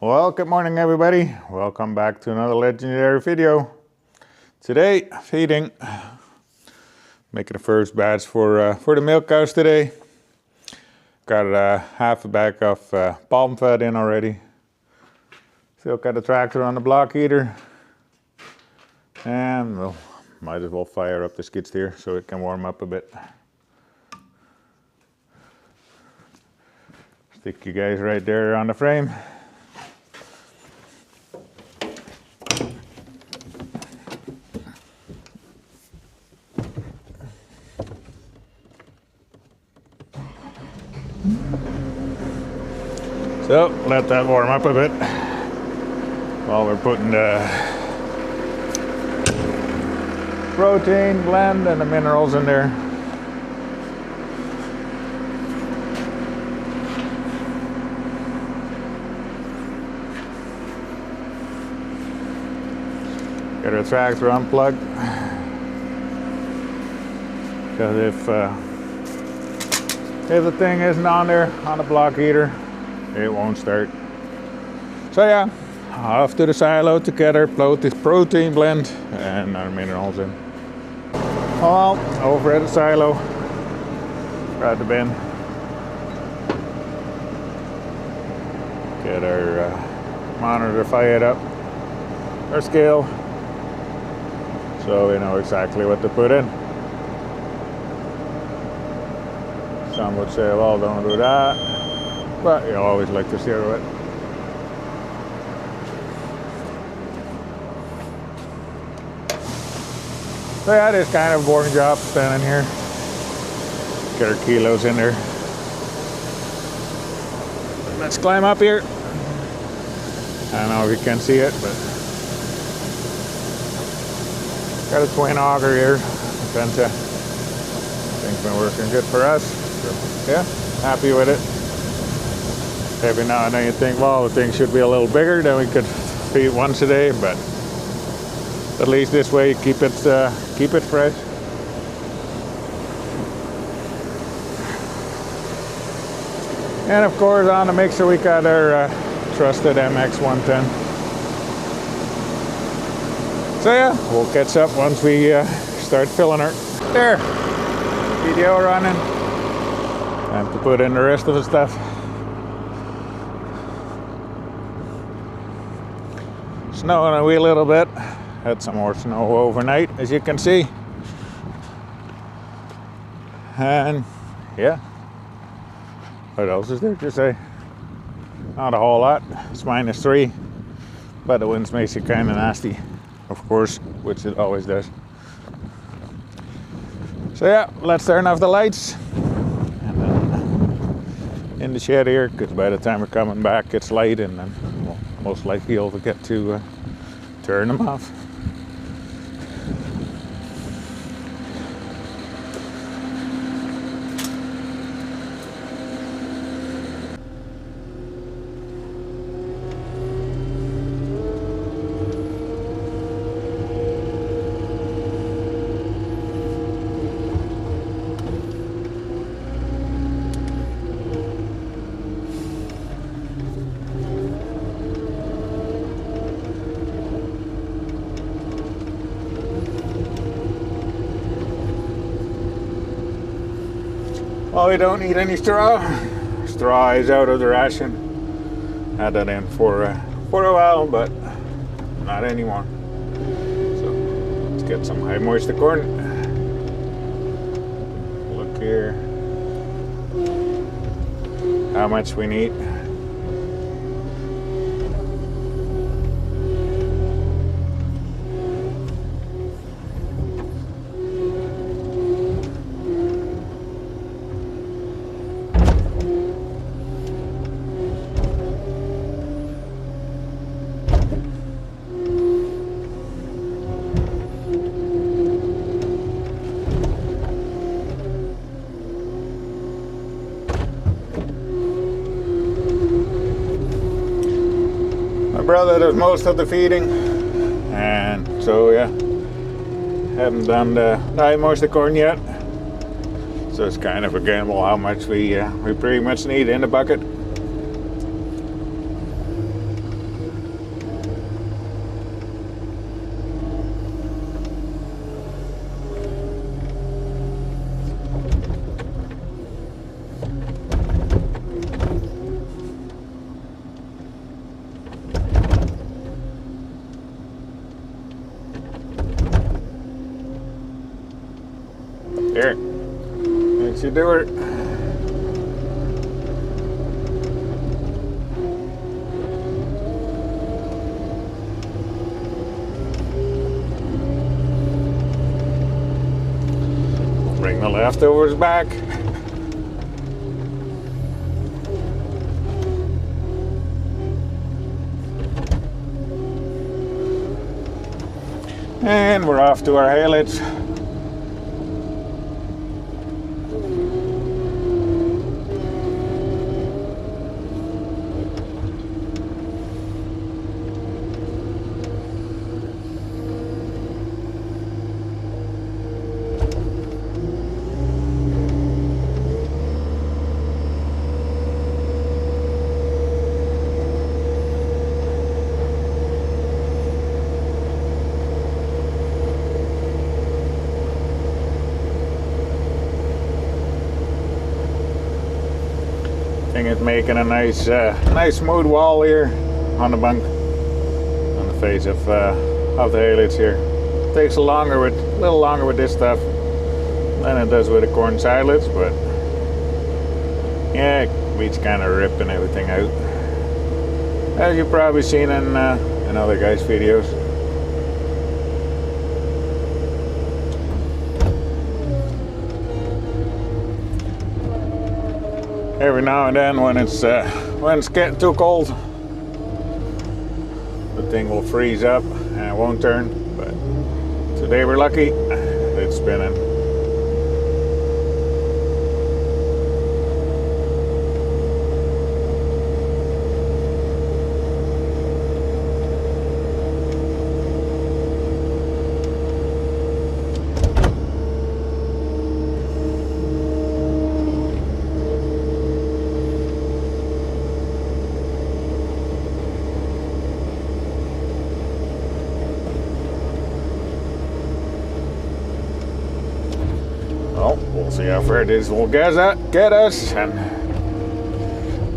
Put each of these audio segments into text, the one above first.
Well, good morning everybody. Welcome back to another legendary video. Today, feeding. Making the first batch for the milk cows today. Got half a bag of palm fat in already. Still got the tractor on the block heater. And we'll might as well fire up the skid steer so it can warm up a bit. Stick you guys right there on the frame. So let that warm up a bit while we're putting the protein blend and the minerals in there. Get our tractor unplugged, because if the thing isn't on there on the block heater, it won't start. So yeah, off to the silo to get our protein blend and our minerals in. Well, over at the silo, grab the bin, get our monitor fired up, our scale, so we know exactly what to put in. Some would say, well, don't do that. But you always like to zero it. So yeah, it's kind of a boring job standing here. Get our kilos in there. Let's climb up here. I don't know if you can see it, but got a twin auger here. Penta. Thing's been working good for us. So yeah, happy with it. Every now and then you think, well, the thing should be a little bigger, then we could feed once a day, but at least this way you keep it fresh. And of course on the mixer we got our trusted MX110. So yeah, we'll catch up once we start filling her. There, video running. Time to put in the rest of the stuff. Snowing a wee little bit. Had some more snow overnight, as you can see. And yeah, what else is there to say? Not a whole lot. It's -3, but the wind makes it kind of nasty, of course, which it always does. So yeah, let's turn off the lights. And then in the shed here, because by the time we're coming back, it's light, and then we'll most likely you'll forget to turn them off. Well, we don't need any straw. Straw is out of the ration. Had that in for a while, but not anymore. So let's get some high moisture corn. Look here how much we need. Brother does most of the feeding, and so yeah, haven't done the high moisture corn yet, so it's kind of a gamble how much we pretty much need in the bucket. Here, let's you do it. Bring the leftovers back. And we're off to our haylets. I think it's making a nice smooth wall here on the bunk, on the face of the haylets here. Takes a little longer with this stuff than it does with the corn silage, but yeah, it beats kind of ripping everything out, as you've probably seen in other guys' videos. Every now and then, when it's getting too cold, the thing will freeze up and it won't turn. But today we're lucky; it's spinning. Well, we'll see how far this will get us and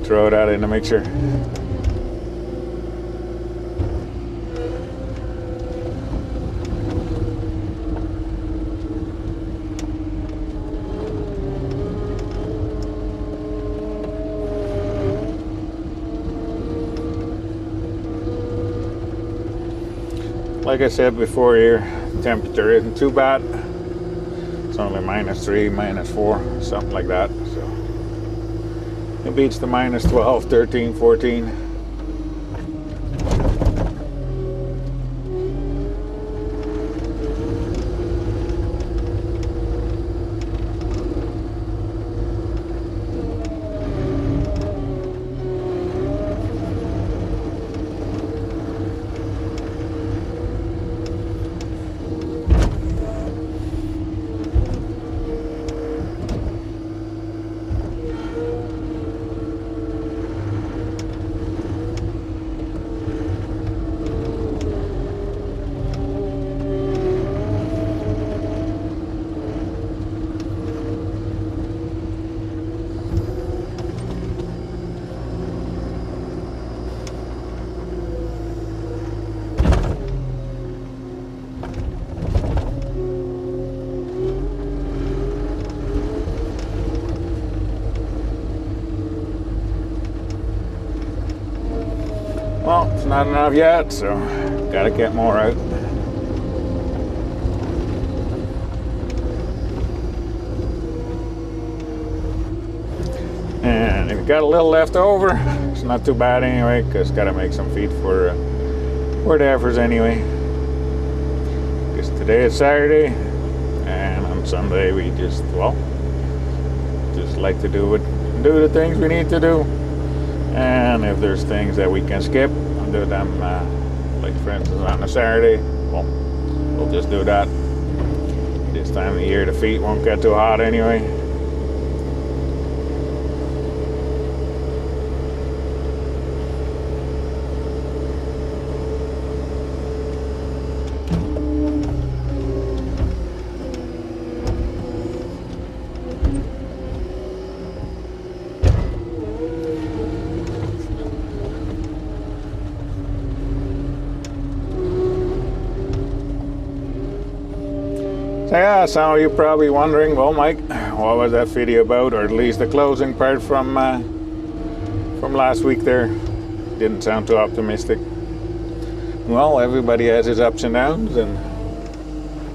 throw that in the mixer. Like I said before here, temperature isn't too bad. It's only -3, -4, something like that. So it beats the -12, 13, 14. Well, it's not enough yet, so gotta get more out. And if you got a little left over, it's not too bad anyway, because gotta make some feed for the heifers anyway. Because today is Saturday, and on Sunday we just like to do the things we need to do. And if there's things that we can skip and do them, like for instance on a Saturday, well, we'll just do that. This time of the year the feet won't get too hot anyway. yeah, some of you probably wondering, well, Mike, what was that video about, or at least the closing part from last week there? Didn't sound too optimistic. Well, everybody has his ups and downs, and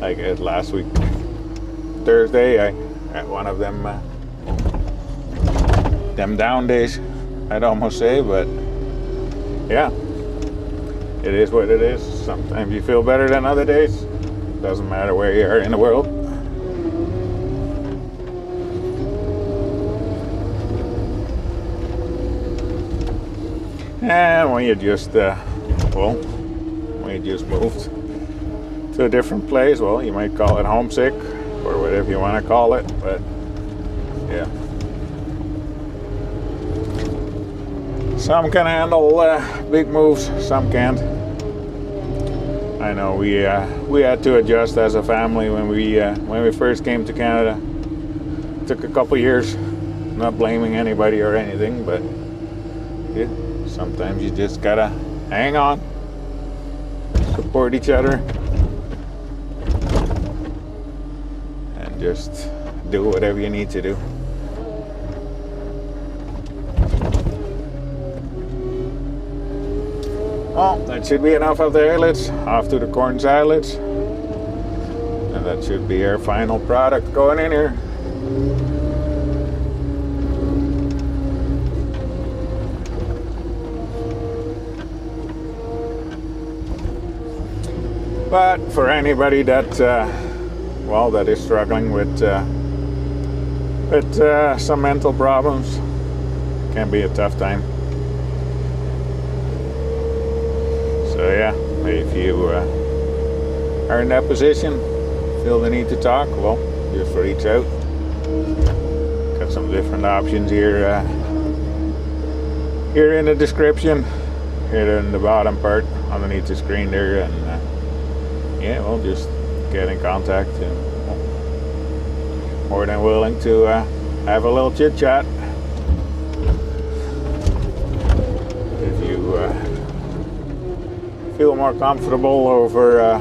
like last week, Thursday, I had one of them down days, I'd almost say, but yeah, it is what it is. Sometimes you feel better than other days. Doesn't matter where you are in the world. And when you just, when you just moved to a different place, well, you might call it homesick or whatever you want to call it, but yeah. Some can handle big moves, some can't. I know we had to adjust as a family when we first came to Canada. It took a couple years. Not blaming anybody or anything, but yeah, sometimes you just gotta hang on, support each other, and just do whatever you need to do. Well, that should be enough of the eyelets. Off to the corn salads. And that should be our final product going in here. But for anybody that, that is struggling with some mental problems, can be a tough time. So yeah, if you are in that position, feel the need to talk, well, just reach out. Got some different options here here in the description, here in the bottom part underneath the screen there, and yeah, well, just get in contact, and more than willing to have a little chit chat. If you feel more comfortable over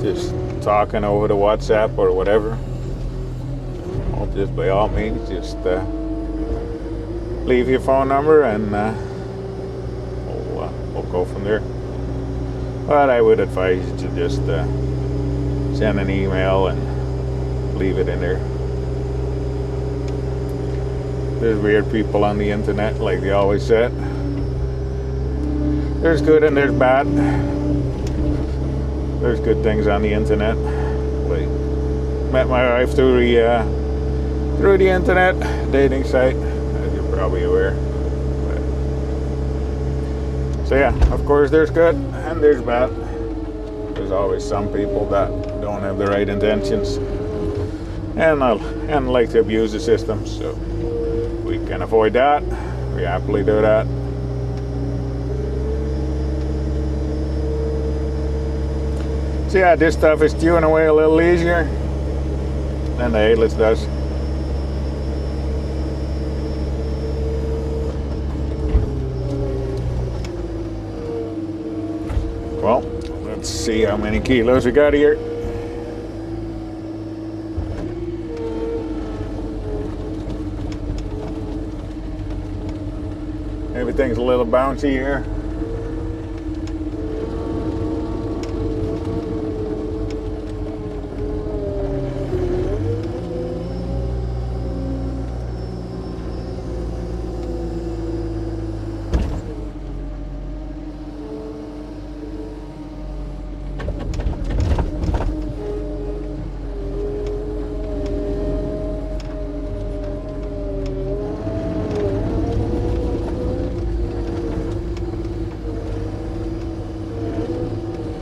just talking over the WhatsApp or whatever, well, just by all means, just leave your phone number, and we'll go from there. But I would advise you to just send an email and leave it in there. There's weird people on the internet, like they always said. There's good and there's bad. There's good things on the internet. Like, met my wife through the internet dating site, as you're probably aware. But, so yeah, of course there's good and there's bad. There's always some people that don't have the right intentions and like to abuse the system. So we can avoid that. We happily do that. So yeah, this stuff is chewing away a little easier than the eyelets does. Well, let's see how many kilos we got here. Everything's a little bouncy here.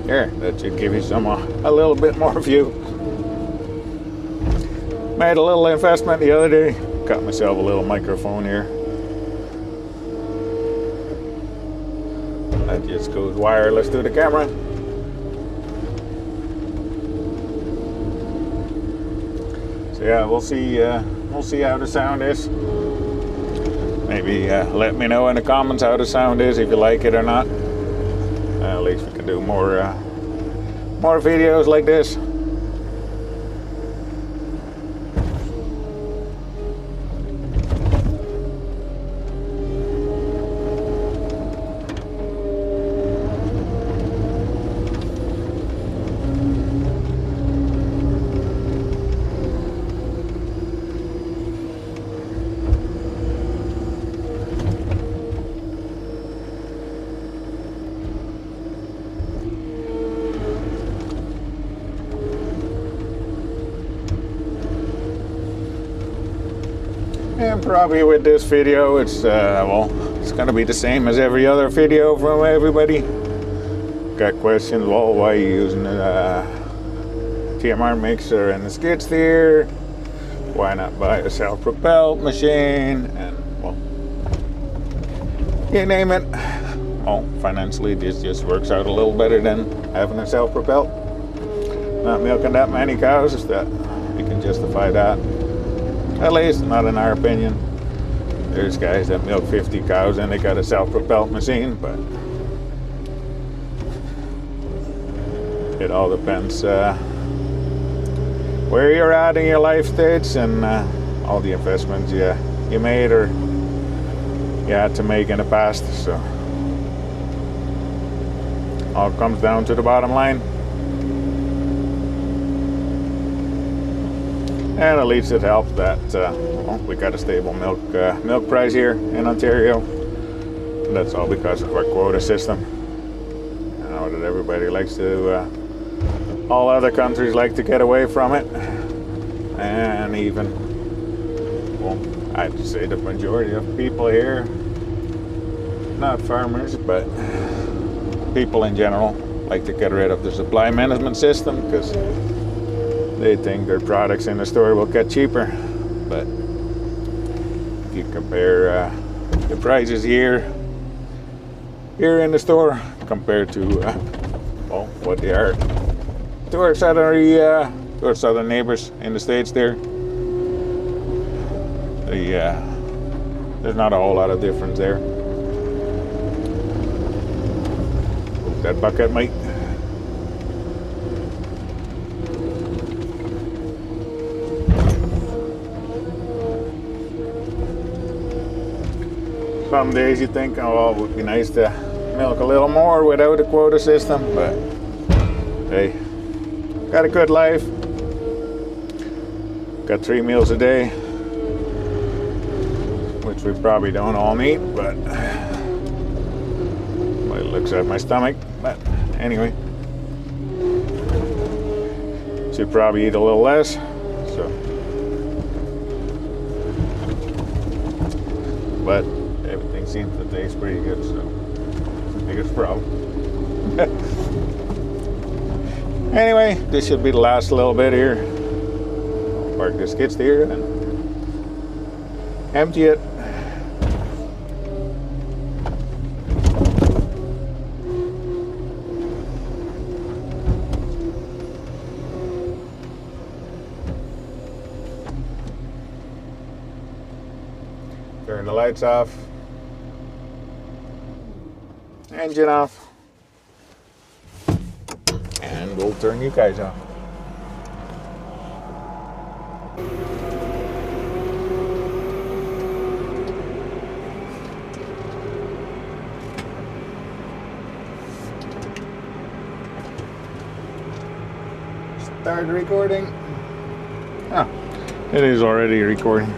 There, that should give you some a little bit more view. Made a little investment the other day. Got myself a little microphone here. That just goes wireless to the camera. So yeah, we'll see how the sound is. Maybe let me know in the comments how the sound is, if you like it or not. At least we can do more videos like this. And probably with this video, it's it's gonna be the same as every other video from everybody. Got questions, well, why are you using a TMR mixer and the skid steer? Why not buy a self-propelled machine? And well, you name it. Well, financially this just works out a little better than having a self-propelled. Not milking that many cows, that we can justify that. At least not in our opinion. There's guys that milk 50 cows and they got a self-propelled machine, but it all depends where you're at in your life stage and all the investments you made or you had to make in the past. So all comes down to the bottom line. And at least it helps that well, we got a stable milk price here in Ontario. And that's all because of our quota system. I know that everybody likes to, all other countries like to get away from it. And even, well, I'd say the majority of people here, not farmers, but people in general, like to get rid of the supply management system because they think their products in the store will get cheaper. But if you compare the prices here in the store compared to well, what they are to our southern neighbors in the States there, there's not a whole lot of difference there. Move that bucket, mate. Some days you think, oh, it would be nice to milk a little more without a quota system, but hey, got a good life. Got 3 meals a day, which we probably don't all need, but it looks at my stomach. But anyway, should probably eat a little less. So, but everything seems to taste pretty good, so biggest problem. Anyway, this should be the last little bit here. I'll park this skid steer and empty it. Turn the lights off. Engine off. And we'll turn you guys off. Start recording. Ah, it is already recording.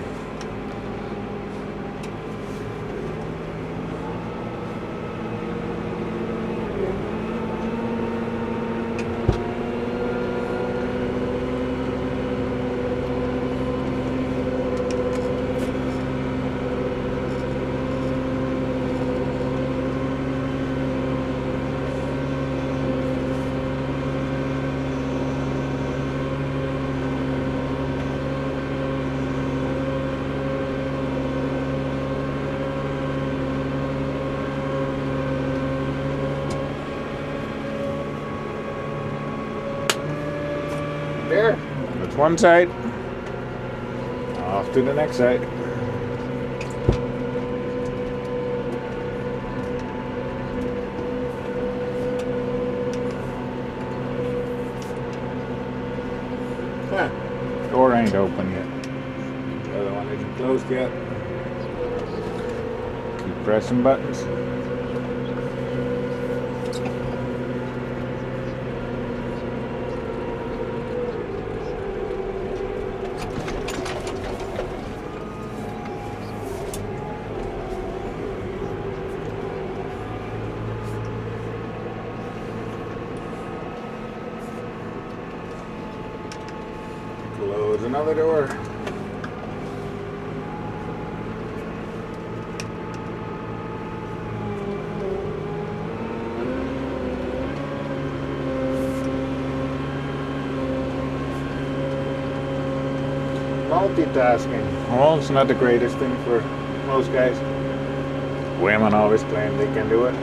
There, that's one side. Off to the next side. Door ain't open yet. The other one isn't closed yet. Keep pressing buttons. Close another door. multitasking. Well, it's not the greatest thing for most guys. Women always claim they can do it.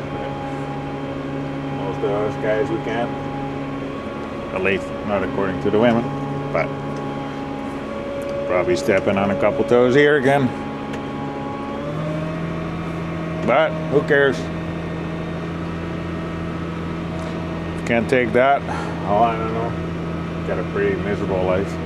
Most of us guys, we can't. At least not according to the women. But probably stepping on a couple toes here again. But who cares? Can't take that. Oh, I don't know. Got a pretty miserable life.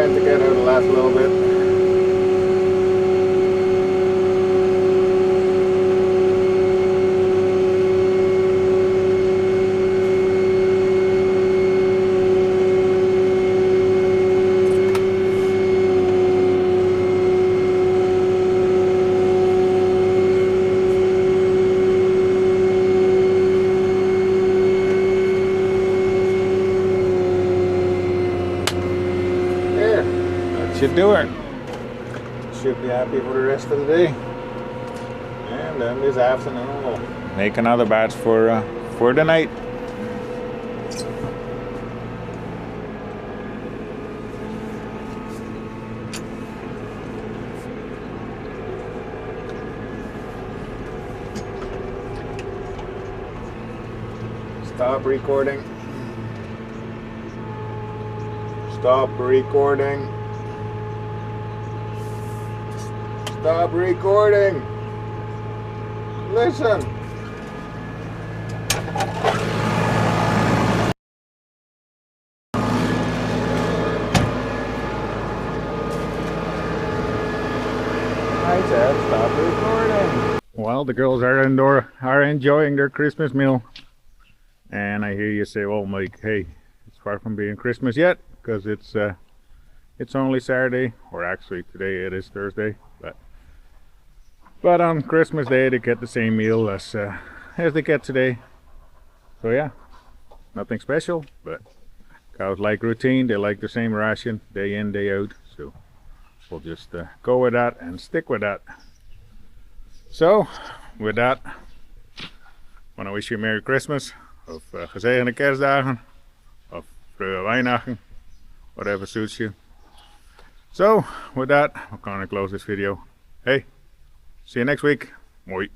To get out the last little bit. Should do it. Should be happy for the rest of the day. And then this afternoon we'll make another batch for the night. Stop recording. Stop recording. Stop recording. Listen. I said stop recording. Well, the girls are enjoying their Christmas meal. And I hear you say, well, Mike, hey, it's far from being Christmas yet, because it's only Saturday, or actually today it is Thursday, but on Christmas Day they get the same meal as they get today. So yeah, nothing special, but cows like routine. They like the same ration day in, day out. So we'll just go with that and stick with that. So with that, I want to wish you a Merry Christmas, of gezegende kerstdagen, of vroege Weihnachten, whatever suits you. So with that, I'm gonna close this video. Hey, see you next week. Moi.